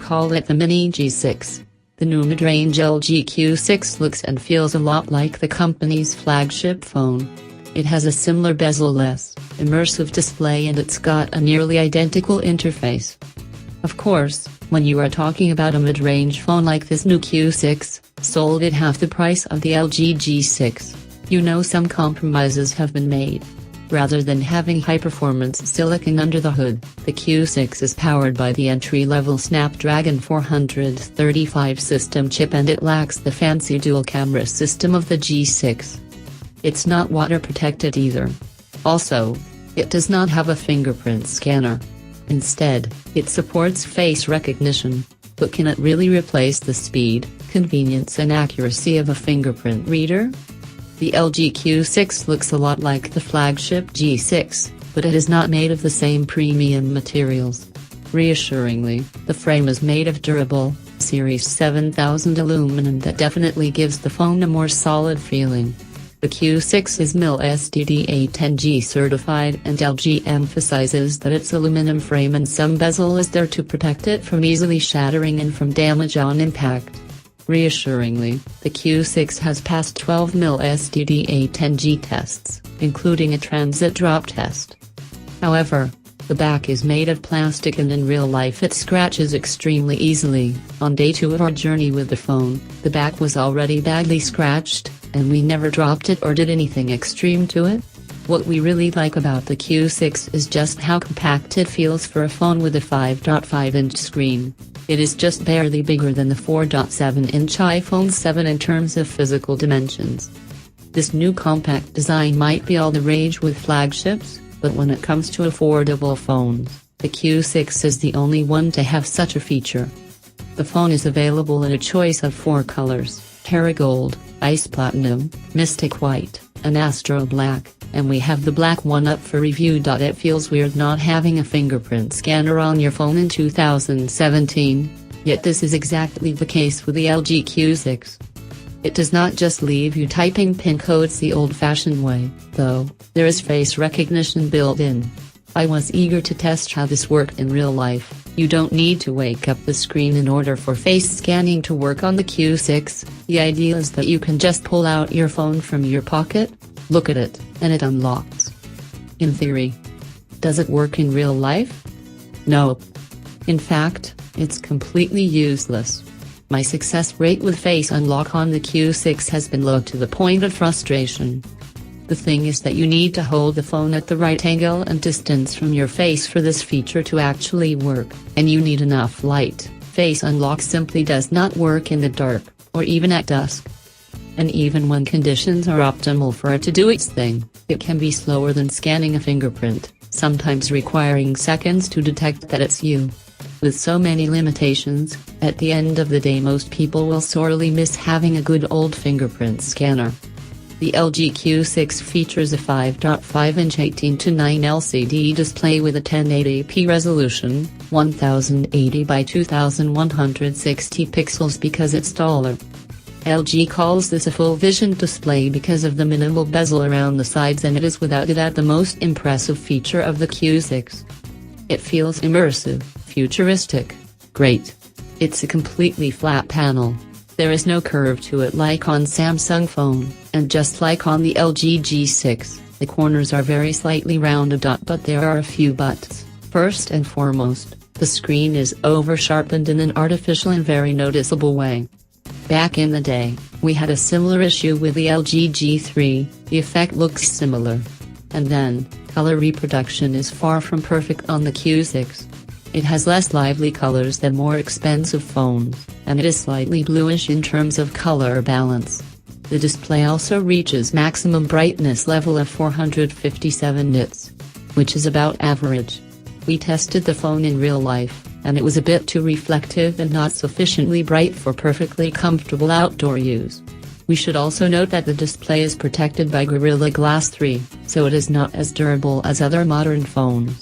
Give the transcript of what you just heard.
call it the Mini G6. The new mid-range LG Q6 looks and feels a lot like the company's flagship phone. It has a similar bezel-less, immersive display and it's got a nearly identical interface. Of course, when you are talking about a mid-range phone like this new Q6, sold at half the price of the LG G6, you know some compromises have been made. Rather than having high-performance silicon under the hood, the Q6 is powered by the entry-level Snapdragon 435 system chip and it lacks the fancy dual-camera system of the G6. It's not water-protected either. Also, it does not have a fingerprint scanner. Instead, it supports face recognition. But can it really replace the speed, convenience and accuracy of a fingerprint reader? The LG Q6 looks a lot like the flagship G6, but it is not made of the same premium materials. Reassuringly, the frame is made of durable, Series 7000 aluminum that definitely gives the phone a more solid feeling. The Q6 is MIL SDDA10G certified and LG emphasizes that its aluminum frame and some bezel is there to protect it from easily shattering and from damage on impact. Reassuringly, the Q6 has passed 12 MIL SDDA10G tests, including a transit drop test. However, the back is made of plastic and in real life it scratches extremely easily. On day 2 of our journey with the phone, the back was already badly scratched, and we never dropped it or did anything extreme to it. What we really like about the Q6 is just how compact it feels for a phone with a 5.5-inch screen. It is just barely bigger than the 4.7-inch iPhone 7 in terms of physical dimensions. This new compact design might be all the rage with flagships, but when it comes to affordable phones, the Q6 is the only one to have such a feature. The phone is available in a choice of 4 colors: Terra Gold, Ice Platinum, Mystic White, and Astro Black, and we have the black one up for review. It feels weird not having a fingerprint scanner on your phone in 2017, yet this is exactly the case with the LG Q6. It does not just leave you typing PIN codes the old-fashioned way, though. There is face recognition built in. I was eager to test how this worked in real life. You don't need to wake up the screen in order for face scanning to work on the Q6. The idea is that you can just pull out your phone from your pocket, look at it, and it unlocks. In theory. Does it work in real life? Nope. In fact, it's completely useless. My success rate with face unlock on the Q6 has been low to the point of frustration. The thing is that you need to hold the phone at the right angle and distance from your face for this feature to actually work, and you need enough light. Face unlock simply does not work in the dark, or even at dusk. And even when conditions are optimal for it to do its thing, it can be slower than scanning a fingerprint, sometimes requiring seconds to detect that it's you. With so many limitations, at the end of the day most people will sorely miss having a good old fingerprint scanner. The LG Q6 features a 5.5-inch 18:9 LCD display with a 1080p resolution, 1080 by 2160 pixels because it's taller. LG calls this a full vision display because of the minimal bezel around the sides, and it is without it the most impressive feature of the Q6. It feels immersive, futuristic, great. It's a completely flat panel. There is no curve to it like on Samsung phone, and just like on the LG G6, the corners are very slightly rounded, but there are a few buts. First and foremost, the screen is over-sharpened in an artificial and very noticeable way. Back in the day, we had a similar issue with the LG G3, the effect looks similar. And then, color reproduction is far from perfect on the Q6. It has less lively colors than more expensive phones, and it is slightly bluish in terms of color balance. The display also reaches maximum brightness level of 457 nits, which is about average. We tested the phone in real life, and it was a bit too reflective and not sufficiently bright for perfectly comfortable outdoor use. We should also note that the display is protected by Gorilla Glass 3, so it is not as durable as other modern phones.